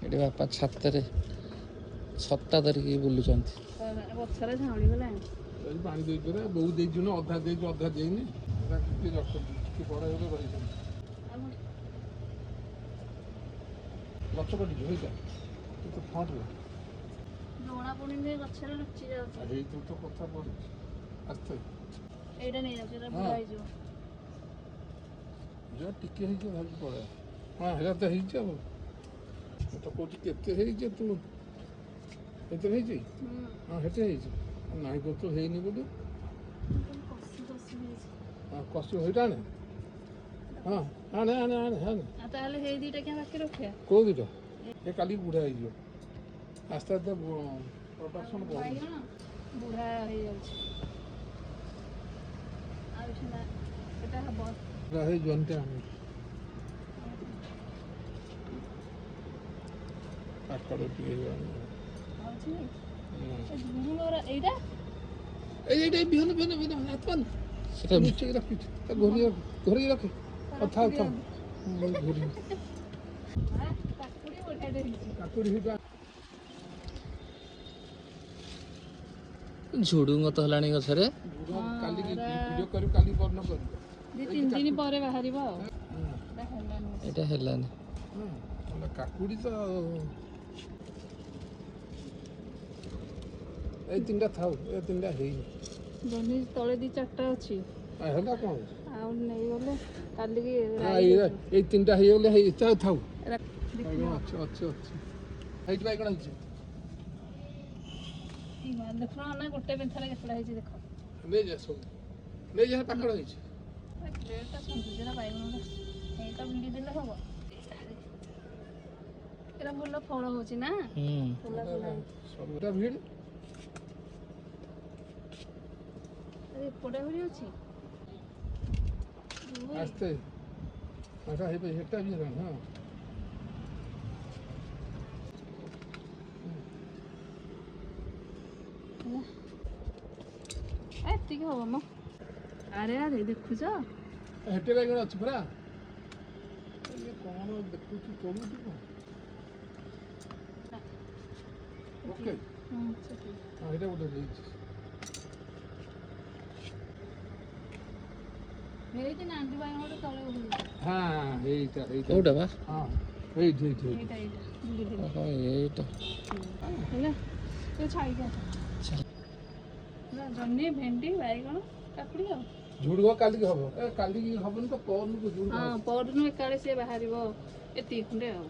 ଏଠି ବାପା ଛାତରେ ଛତା ଧରିକି ବୁଲୁଛନ୍ତି। ଗଛରେ ଝାଉଁଳି ଗଲାଣି। ପାଣି ଦେଇଛୁ ନା ବୋଉ ଦେଇଛୁ ନା ଅଧା ଦେଇଛୁ ଅଧା ଦେଇନି ଟିକେ ରଖୁଛି ଟିକେ ବଡ଼ ହେଇଗଲେ ରହିଛନ୍ତି ଗଛ କାଟିଛୁ ହେଇଟା ତ ଫଣ୍ଟ ଜଣା ପଡୁନି ଗଛରେ ଲୁଚି ଯାଉଛି। ହେଇଥିବ ତ କଥା ପଡୁଛି ଆସ୍ତେ ଏଇଟା ନେଇଯାଉଛି ଏଇଟା ବୁଢା ହେଇଯିବ। ଯା ଟିକେ ହେଇଛି ଧରିକି ପଳେଇବା ହଁ ହେଲା ତ ହେଇଛି ଆଉ ମୁଁ ତ କହୁଛି କେତେ ହେଇଛି ତୁ କେତେ ହେଇଛି ହଁ ହେତେ ହେଇଛି ନାଇଁ କହୁଛୁ ହେଇନି ବୋଲି ହଁ କଷି ହେଇଟା ଆଣେ ହଁ ଆଣେ ଆଣେ ଆଣେ ଆଣେ ତାହେଲେ ହେଇ ଦିଟା କିଆ ବାକି ରଖିବା କେଉଁ ଦୁଇଟା ଏ କାଲି ବୁଢ଼ା ହେଇଯିବ ଆସ୍ତେ ଆସ୍ତେ ପ୍ରଡକ୍ସନ୍ ବାଇଗଣ ବୁଢା ହେଇଯାଉଛି। ଆଉ ଏଟା ହବ ବୁଢ଼ା ହେଇ ଜହ୍ନିଟା ଆଣେ କାକଡ଼ ଟିକେ ଝୁଡୁଙ୍ଗର ଏଇଟା এইটা বিহন বিহন বিহন হাতপান সেটা নিচে রাখিস তা ঘুরিয়ে রাখে থাও থাও ঘুরি କାକୁଡି ବଢିଆଟେ ହେଇଛି। କାକୁଡ଼ି ହେଇଟା ଝୁଡୁଙ୍ଗ ତ ହେଲାଣି ଗଛରେ। କାଲି ଭିଡ଼ିଓ କରିବୁ କାଲି ବର୍ଣ୍ଣ କରିବୁ 2-3 ଦିନ ପରେ ବାହାରିବ ଆଉ। ଏଇଟା ହେଲାନି। କାକୁଡ଼ି ତ ଏଇ ତିନିଟା ଥାଉ ଏ ତିନିଟା ହେଇନି ଜହ୍ନି ତଳେ 2-4ଟା ଅଛି ହେଲା କ'ଣ ଆଉ ନେଇଗଲେ କାଲିକି ଏଇ ତିନିଟା ହେଇଗଲେ ହେଇ ଥାଉ ଥାଉ ଦେଖିବା। ଅଛି ଅଛି ଅଛି ହେଇଠି ବାଇଗଣ ହେଇଛି ଦେଖୁନ ନା ଗୋଟେ ପେନ୍ଥରେ କେତେଟା ହେଇଛି ଦେଖ। ନେଇଯା ସବୁ ନେଇଯା ପାଖଡ଼ ହେଇଛି ପ୍ଲେଟ୍ଟା ସନ୍ତୁଛି ନା ବାଇଗଣଟା ଏଇଟା ଭିଡ଼ି ଦେଲେ ହବ। ଏରା ଭଲ ଫଳ ହଉଛି ନା ଫୁଲା ଫୁଲା ସବୁଟା ଭିଡ଼ ଏପଟେ ଭିଡ଼ି ଅଛି ଆସ୍ତେ ହେଟା ହେଇପାରିବ ହେଟା ବି ହେଲାଣି ହଁ ଏତିକି ହବ ମ। ଆରେ ଆରେ ଦେଖୁଛ ହେଟେ ବାଇଗଣ ଅଛି ପରା ଇଏ କ'ଣ ଦେଖୁଛୁ ଚଳୁଛୁ କ'ଣ ଓକେ ହଁ ଏଇଟା ଗୋଟେ ହେଇଛି ହେଇଛି ନାଣ୍ଡି ବାଇଗଣ ଗୋଟେ ତଳେ ଓହ୍ଲେଇଛି। ହଁ ଏଇଟା ଏଇଟା କୋଉଟା ବା? ହଁ ଏଇଠି ଏଇଠି ଏଇଟା ଏଇଟା ଭିଡ଼ି ଦେଲେ ଓହୋ ଏଇଟା ହେଲା ତୁ ଛାଡ଼ିକି ଆସ। ଜହ୍ନି ଭେଣ୍ଡି ବାଇଗଣ କାକୁଡ଼ି ଆଉ ଝୁଡ଼ୁଙ୍ଗ କାଲିକି ହବ ଏ କାଲିକି ହବନି ତ ପରଦିନକୁ ଝୁଡ଼ୁଙ୍ଗ ହଁ ପରଦିନ ଏକାବେଳେ ସିଏ ବାହାରିବ ଏତିକି ଖଣ୍ଡେ ଆଉ।